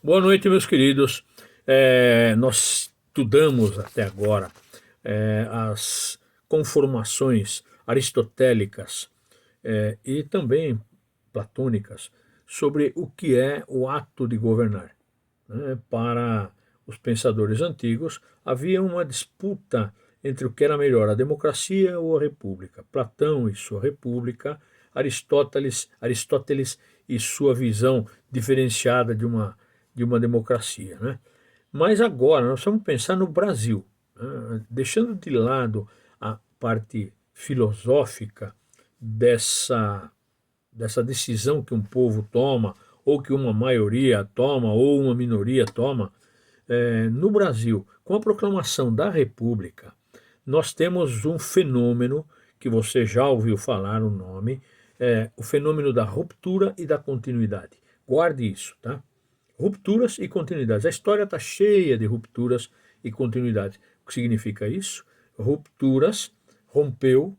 Boa noite, meus queridos. Nós estudamos até agora as conformações aristotélicas e também platônicas sobre o que é o ato de governar, né? Para os pensadores antigos, havia uma disputa entre o que era melhor, a democracia ou a república. Platão e sua república, Aristóteles e sua visão diferenciada de uma democracia, né? Mas agora nós vamos pensar no Brasil, né? Deixando de lado a parte filosófica dessa, dessa decisão que um povo toma, ou que uma maioria toma, ou uma minoria toma. No Brasil, com a proclamação da República, nós temos um fenômeno que você já ouviu falar o nome, o fenômeno da ruptura e da continuidade. Guarde isso, tá? Rupturas e continuidades. A história está cheia de rupturas e continuidades. O que significa isso? Rupturas, rompeu,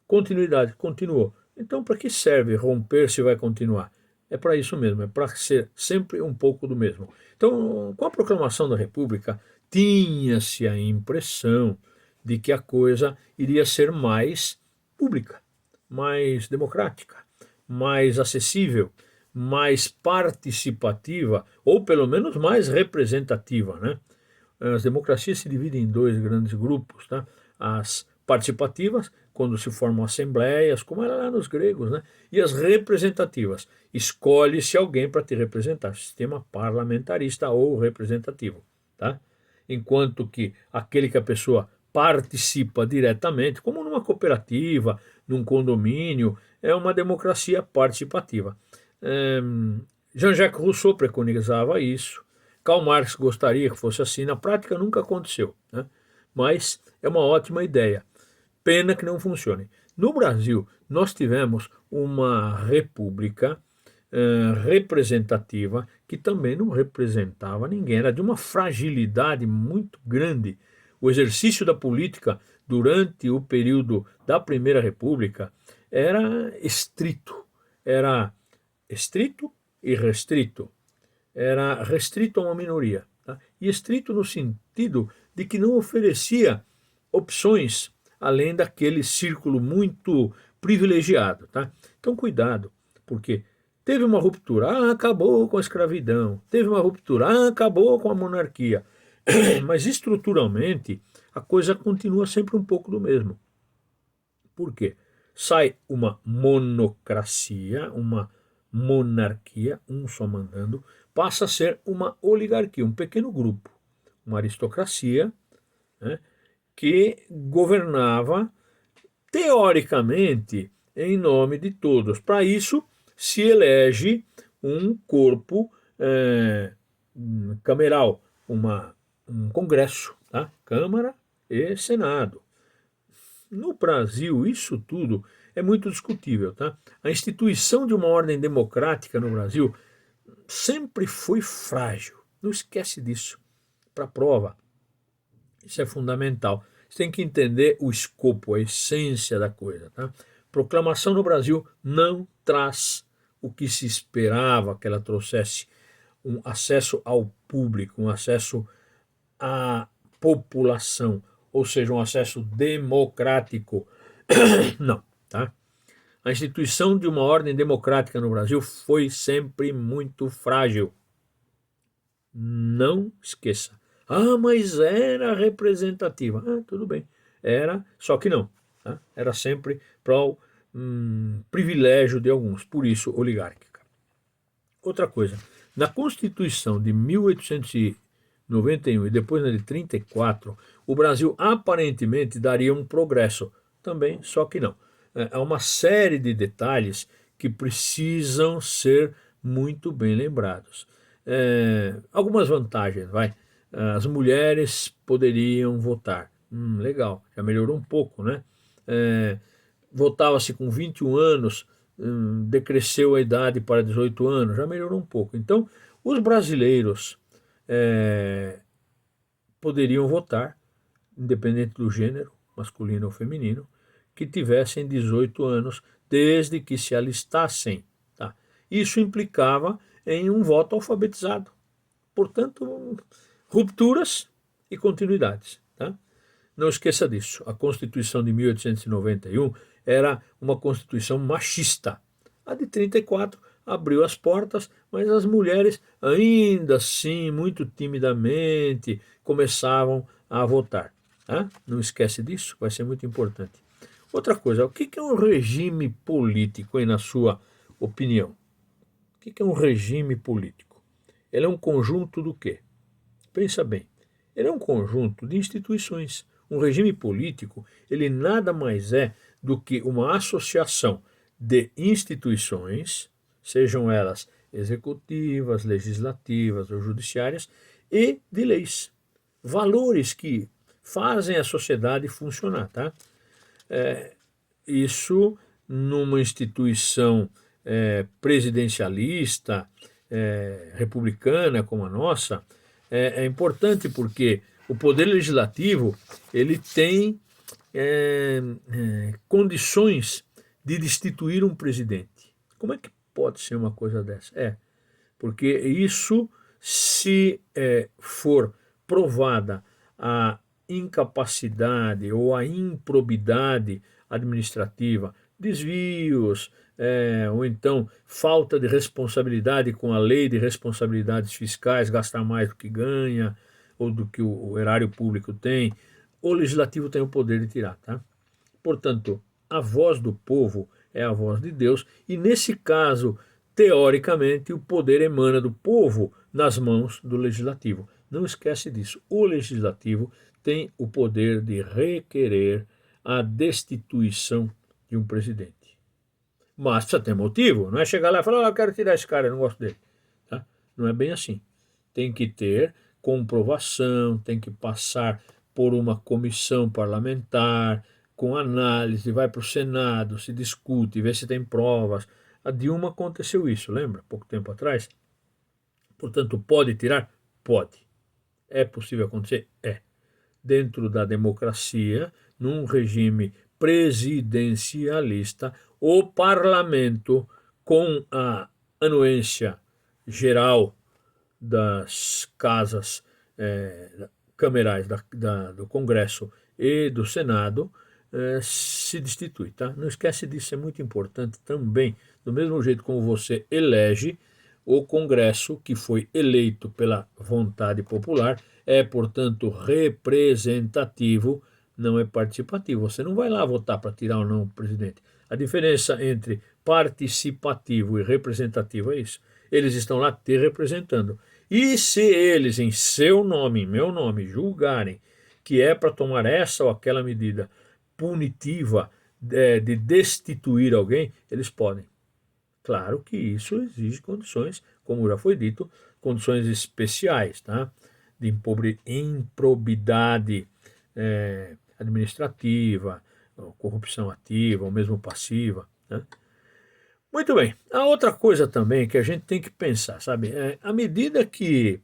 continuidade, continuou. Então, para que serve romper se vai continuar? É para isso mesmo, é para ser sempre um pouco do mesmo. Então, com a proclamação da República, tinha-se a impressão de que a coisa iria ser mais pública, mais democrática, mais acessível, mais participativa, ou pelo menos mais representativa, né? As democracias se dividem em dois grandes grupos, tá? As participativas, quando se formam assembleias, como era lá nos gregos, né? E as representativas, escolhe-se alguém para te representar, sistema parlamentarista ou representativo, tá? Enquanto que aquele que a pessoa participa diretamente, como numa cooperativa, num condomínio, é uma democracia participativa. Jean-Jacques Rousseau preconizava isso. Karl Marx gostaria que fosse assim, na prática nunca aconteceu, né? Mas é uma ótima ideia. Pena que não funcione. No Brasil, nós tivemos uma república representativa que também não representava ninguém, era de uma fragilidade muito grande. O exercício da política durante o período da Primeira República era estrito e restrito. Era restrito a uma minoria, tá? E estrito no sentido de que não oferecia opções além daquele círculo muito privilegiado, tá? Então, cuidado, porque teve uma ruptura, acabou com a escravidão, teve uma ruptura, acabou com a monarquia, mas estruturalmente a coisa continua sempre um pouco do mesmo. Por quê? Sai uma monocracia, uma monarquia, um só mandando, passa a ser uma oligarquia, um pequeno grupo, uma aristocracia, né, que governava teoricamente em nome de todos. Para isso se elege um corpo cameral, um congresso, tá? Câmara e Senado. No Brasil, isso tudo é muito discutível, tá? A instituição de uma ordem democrática no Brasil sempre foi frágil. Não esquece disso. Para prova, isso é fundamental. Você tem que entender o escopo, a essência da coisa, tá? Proclamação no Brasil não traz o que se esperava que ela trouxesse, um acesso ao público, um acesso à população, ou seja, um acesso democrático. Não, tá? A instituição de uma ordem democrática no Brasil foi sempre muito frágil. Não esqueça. Ah, mas era representativa. Ah, tudo bem. Era, só que não. Tá? Era sempre para o privilégio de alguns, por isso oligárquica. Outra coisa, na Constituição de 1891 e depois na de 34, o Brasil aparentemente daria um progresso. Também, só que não. Há uma série de detalhes que precisam ser muito bem lembrados. Algumas vantagens, vai. As mulheres poderiam votar. Legal, já melhorou um pouco, né? Votava-se com 21 anos, decresceu a idade para 18 anos, já melhorou um pouco. Então, os brasileiros poderiam votar, independente do gênero, masculino ou feminino, que tivessem 18 anos, desde que se alistassem. Tá? Isso implicava em um voto alfabetizado, Portanto, rupturas e continuidades. Tá? Não esqueça disso. A Constituição de 1891 era uma Constituição machista. A de 34 abriu as portas, mas as mulheres, ainda assim, muito timidamente, começavam a votar. Tá? Não esquece disso, vai ser muito importante. Outra coisa, o que é um regime político, hein, na sua opinião? O que é um regime político? Ele é um conjunto do quê? Pensa bem. Ele é um conjunto de instituições. Um regime político, ele nada mais é do que uma associação de instituições, sejam elas executivas, legislativas ou judiciárias, e de leis. Valores que fazem a sociedade funcionar, tá? Isso numa instituição presidencialista, republicana como a nossa, é importante porque o poder legislativo ele tem condições de destituir um presidente. Como é que pode ser uma coisa dessa? Porque isso, se for provada a incapacidade ou a improbidade administrativa, desvios, ou então falta de responsabilidade com a lei de responsabilidades fiscais, gastar mais do que ganha, ou do que o erário público tem, o legislativo tem o poder de tirar. Tá? Portanto, a voz do povo é a voz de Deus, e nesse caso, teoricamente, o poder emana do povo nas mãos do legislativo. Não esquece disso. O legislativo tem o poder de requerer a destituição de um presidente. Mas precisa ter motivo, não é chegar lá e falar, eu quero tirar esse cara, eu não gosto dele. Tá? Não é bem assim. Tem que ter comprovação, tem que passar por uma comissão parlamentar, com análise, vai para o Senado, se discute, vê se tem provas. A Dilma aconteceu isso, lembra? Pouco tempo atrás. Portanto, pode tirar? Pode. É possível acontecer? É. Dentro da democracia, num regime presidencialista, o parlamento, com a anuência geral das casas camerais do Congresso e do Senado, se destitui. Tá? Não esquece disso, é muito importante também. Do mesmo jeito como você elege, o Congresso, que foi eleito pela vontade popular, é, portanto, representativo, não é participativo. Você não vai lá votar para tirar ou não o presidente. A diferença entre participativo e representativo é isso. Eles estão lá te representando. E se eles, em seu nome, em meu nome, julgarem que é para tomar essa ou aquela medida punitiva de destituir alguém, eles podem. Claro que isso exige condições, como já foi dito, condições especiais, tá? De improbidade administrativa, corrupção ativa ou mesmo passiva. Né? Muito bem. A outra coisa também que a gente tem que pensar, sabe? À medida que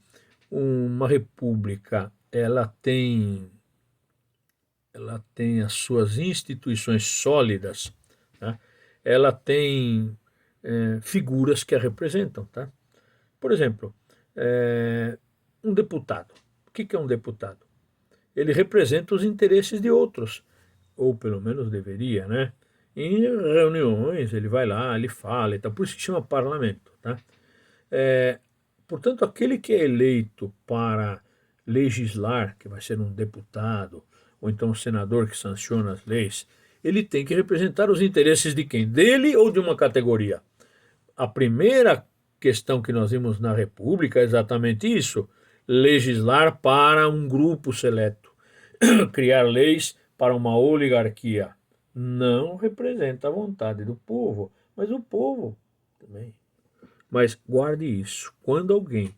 uma república ela tem as suas instituições sólidas, tá? Ela tem figuras que a representam. Tá? Por exemplo, um deputado. O que é um deputado? Ele representa os interesses de outros, ou pelo menos deveria, né? Em reuniões ele vai lá, ele fala, e tal, por isso que chama parlamento. Tá? Portanto, aquele que é eleito para legislar, que vai ser um deputado, ou então um senador que sanciona as leis, ele tem que representar os interesses de quem? Dele ou de uma categoria? A primeira questão que nós vimos na República é exatamente isso: legislar para um grupo seleto, criar leis para uma oligarquia. Não representa a vontade do povo, mas o povo também. Mas guarde isso: quando alguém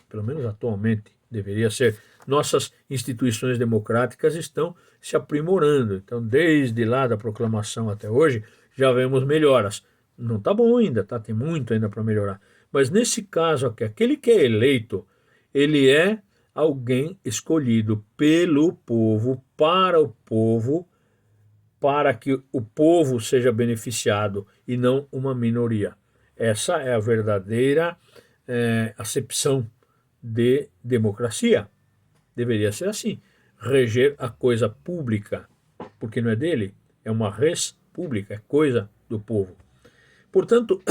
pelo menos atualmente, deveria ser, nossas instituições democráticas estão se aprimorando. Então, desde lá da proclamação até hoje, já vemos melhoras. Não está bom ainda, tá? Tem muito ainda para melhorar. Mas nesse caso aqui, aquele que é eleito, ele é alguém escolhido pelo povo, para que o povo seja beneficiado e não uma minoria. Essa é a verdadeira acepção de democracia. Deveria ser assim, reger a coisa pública, porque não é dele, é uma res pública, é coisa do povo. Portanto,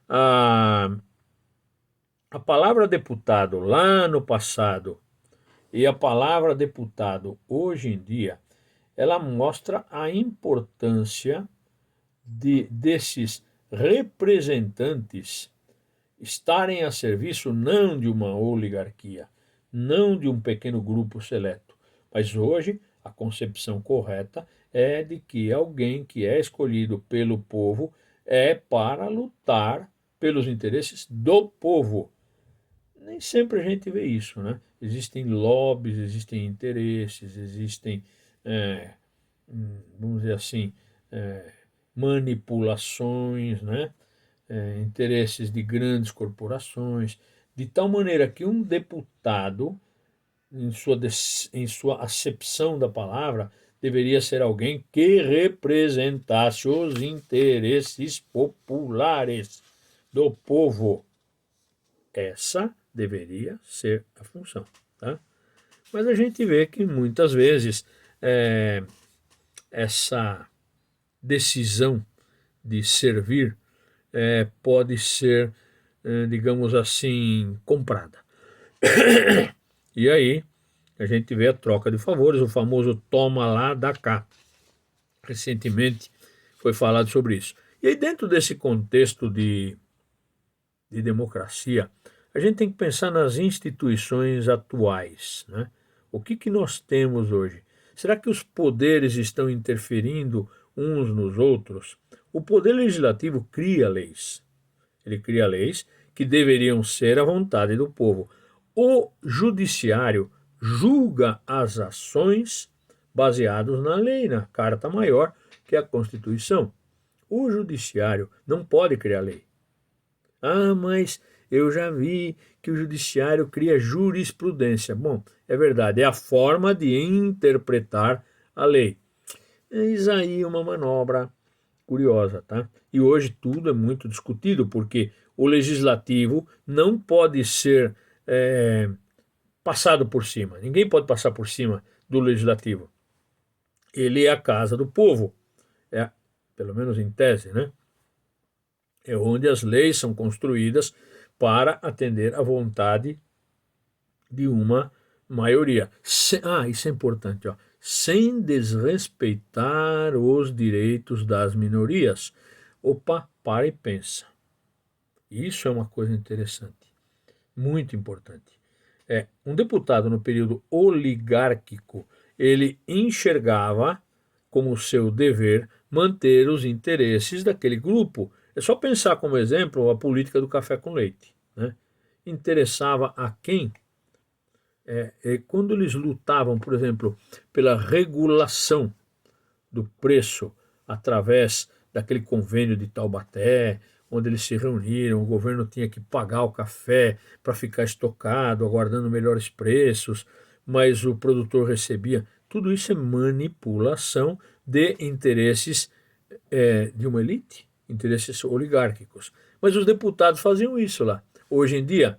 a, a palavra deputado lá no passado e a palavra deputado hoje em dia, ela mostra a importância desses representantes estarem a serviço não de uma oligarquia, não de um pequeno grupo seleto, mas hoje a concepção correta é de que alguém que é escolhido pelo povo é para lutar pelos interesses do povo. Nem sempre a gente vê isso, né? Existem lobbies, existem interesses, existem, vamos dizer assim, é, manipulações, né? Interesses de grandes corporações, de tal maneira que um deputado, em sua acepção da palavra, deveria ser alguém que representasse os interesses populares do povo. Essa deveria ser a função. Tá? Mas a gente vê que muitas vezes essa decisão de servir pode ser, digamos assim, comprada. E aí a gente vê a troca de favores, o famoso toma lá, dá cá. Recentemente foi falado sobre isso. E aí dentro desse contexto de democracia, a gente tem que pensar nas instituições atuais. Né? O que nós temos hoje? Será que os poderes estão interferindo uns nos outros? O poder legislativo cria leis. Ele cria leis que deveriam ser à vontade do povo. O judiciário julga as ações baseadas na lei, na Carta Maior, que é a Constituição. O judiciário não pode criar lei. Ah, mas eu já vi que o judiciário cria jurisprudência. Bom, é verdade, é a forma de interpretar a lei. Eis aí uma manobra curiosa, tá? E hoje tudo é muito discutido, porque o legislativo não pode ser passado por cima. Ninguém pode passar por cima do legislativo. Ele é a casa do povo, é, pelo menos em tese, né? É onde as leis são construídas para atender à vontade de uma maioria. Isso é importante, ó. Sem desrespeitar os direitos das minorias. Opa, para e pensa. Isso é uma coisa interessante, muito importante. Um deputado no período oligárquico, ele enxergava como seu dever manter os interesses daquele grupo. É só pensar como exemplo a política do café com leite. Né? Interessava a quem? Quando eles lutavam, por exemplo, pela regulação do preço através daquele convênio de Taubaté, onde eles se reuniram, o governo tinha que pagar o café para ficar estocado, aguardando melhores preços, mas o produtor recebia. Tudo isso é manipulação de interesses de uma elite, interesses oligárquicos. Mas os deputados faziam isso lá. Hoje em dia,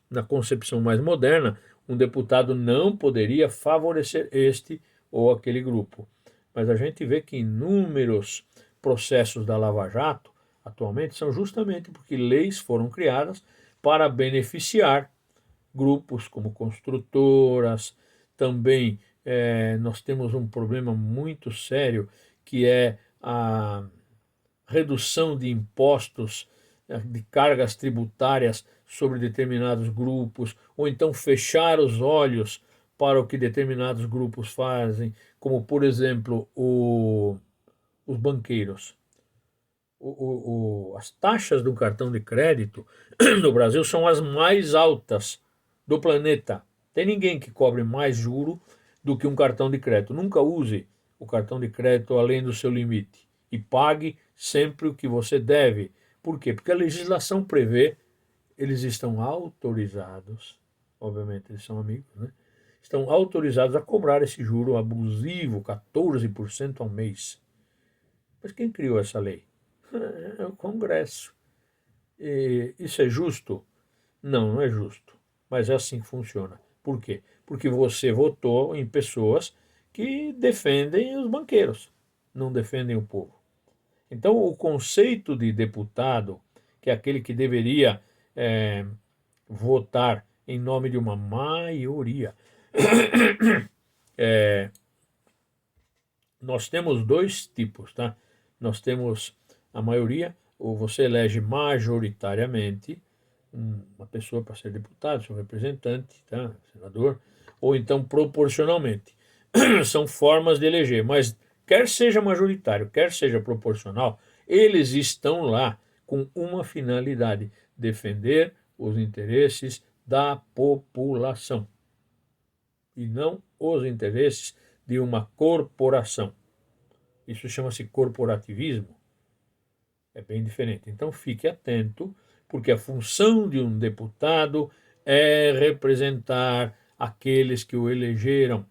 na concepção mais moderna, um deputado não poderia favorecer este ou aquele grupo. Mas a gente vê que inúmeros processos da Lava Jato atualmente são justamente porque leis foram criadas para beneficiar grupos como construtoras. Também nós temos um problema muito sério que é a redução de impostos, de cargas tributárias sobre determinados grupos, ou então fechar os olhos para o que determinados grupos fazem, como por exemplo os banqueiros. As taxas do cartão de crédito no Brasil são as mais altas do planeta. Tem ninguém que cobre mais juro do que um cartão de crédito. Nunca use o cartão de crédito além do seu limite e pague sempre o que você deve. Por quê? Porque a legislação prevê, eles estão autorizados, obviamente eles são amigos, né? Estão autorizados a cobrar esse juro abusivo, 14% ao mês. Mas quem criou essa lei? É o Congresso. E isso é justo? Não, não é justo. mas é assim que funciona. Por quê? Porque você votou em pessoas que defendem os banqueiros, não defendem o povo. Então, o conceito de deputado, que é aquele que deveria votar em nome de uma maioria, nós temos dois tipos, tá? Nós temos a maioria, ou você elege majoritariamente uma pessoa para ser deputado, seu representante, tá? Senador, ou então proporcionalmente. São formas de eleger, mas quer seja majoritário, quer seja proporcional, eles estão lá com uma finalidade: defender os interesses da população e não os interesses de uma corporação. Isso chama-se corporativismo. É bem diferente. Então fique atento, porque a função de um deputado é representar aqueles que o elegeram.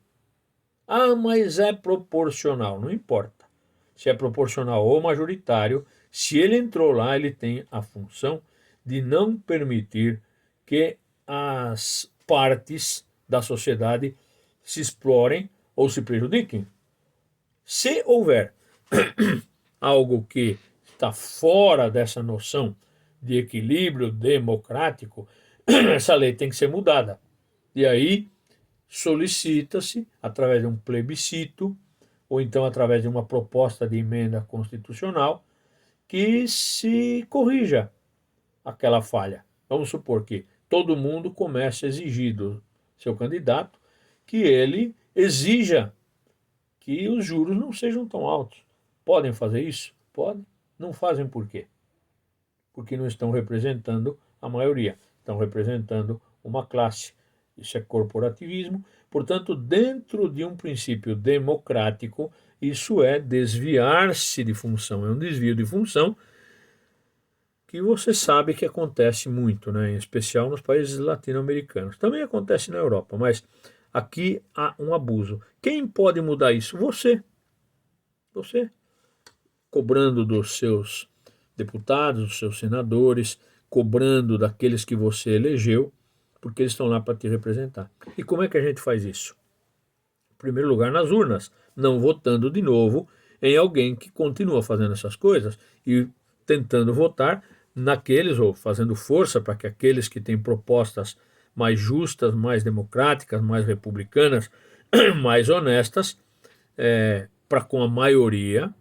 Ah, mas é proporcional. Não importa. Se é proporcional ou majoritário, se ele entrou lá, ele tem a função de não permitir que as partes da sociedade se explorem ou se prejudiquem. Se houver algo que está fora dessa noção de equilíbrio democrático, essa lei tem que ser mudada. E aí solicita-se, através de um plebiscito, ou então através de uma proposta de emenda constitucional, que se corrija aquela falha. Vamos supor que todo mundo comece a exigir do seu candidato que ele exija que os juros não sejam tão altos. Podem fazer isso? Podem. Não fazem por quê? Porque não estão representando a maioria, estão representando uma classe. Isso é corporativismo. Portanto, dentro de um princípio democrático, isso é desviar-se de função, é um desvio de função que você sabe que acontece muito, né? Em especial nos países latino-americanos. Também acontece na Europa, mas aqui há um abuso. Quem pode mudar isso? Você. Você. Cobrando dos seus deputados, dos seus senadores, cobrando daqueles que você elegeu, porque eles estão lá para te representar. E como é que a gente faz isso? Em primeiro lugar, nas urnas, não votando de novo em alguém que continua fazendo essas coisas e tentando votar naqueles, ou fazendo força para que aqueles que têm propostas mais justas, mais democráticas, mais republicanas, mais honestas, para com a maioria,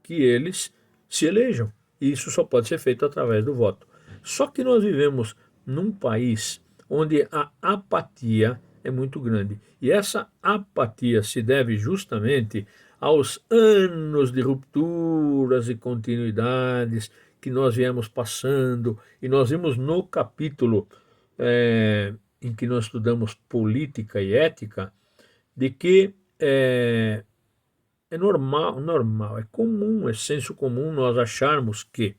que eles se elejam. E isso só pode ser feito através do voto. Só que nós vivemos num país onde a apatia é muito grande. E essa apatia se deve justamente aos anos de rupturas e continuidades que nós viemos passando. E nós vimos no capítulo em que nós estudamos política e ética, de que é normal, é comum, é senso comum nós acharmos que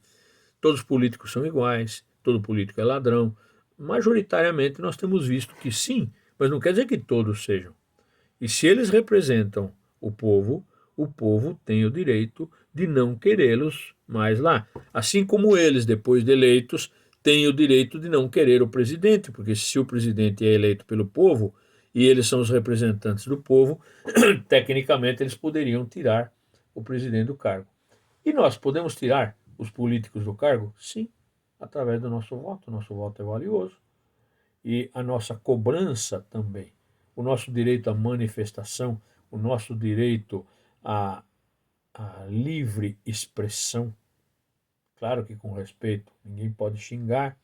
todos os políticos são iguais, todo político é ladrão. Majoritariamente nós temos visto que sim, mas não quer dizer que todos sejam. E se eles representam o povo tem o direito de não querê-los mais lá. Assim como eles, depois de eleitos, têm o direito de não querer o presidente, porque se o presidente é eleito pelo povo e eles são os representantes do povo, tecnicamente eles poderiam tirar o presidente do cargo. E nós podemos tirar os políticos do cargo? Sim, através do nosso voto. O nosso voto é valioso. E a nossa cobrança também. O nosso direito à manifestação, o nosso direito à livre expressão. Claro que com respeito, ninguém pode xingar,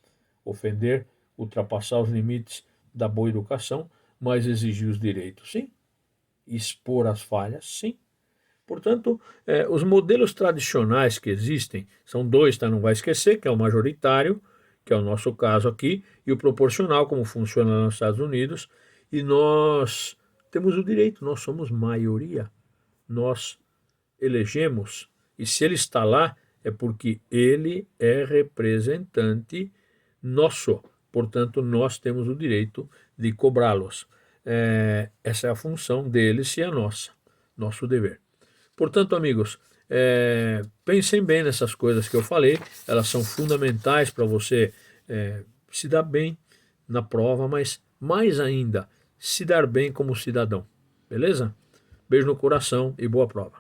ofender, ultrapassar os limites da boa educação, mas exigir os direitos, sim. Expor as falhas, sim. Portanto, os modelos tradicionais que existem são dois, tá? Não vai esquecer, que é o majoritário, que é o nosso caso aqui, e o proporcional, como funciona lá nos Estados Unidos, e nós temos o direito, nós somos maioria, nós elegemos, e se ele está lá, é porque ele é representante nosso, portanto, nós temos o direito de cobrá-los. Essa é a função deles e a nossa, nosso dever. Portanto, amigos, pensem bem nessas coisas que eu falei, elas são fundamentais para você se dar bem na prova, mas mais ainda, se dar bem como cidadão. Beleza? Beijo no coração e boa prova.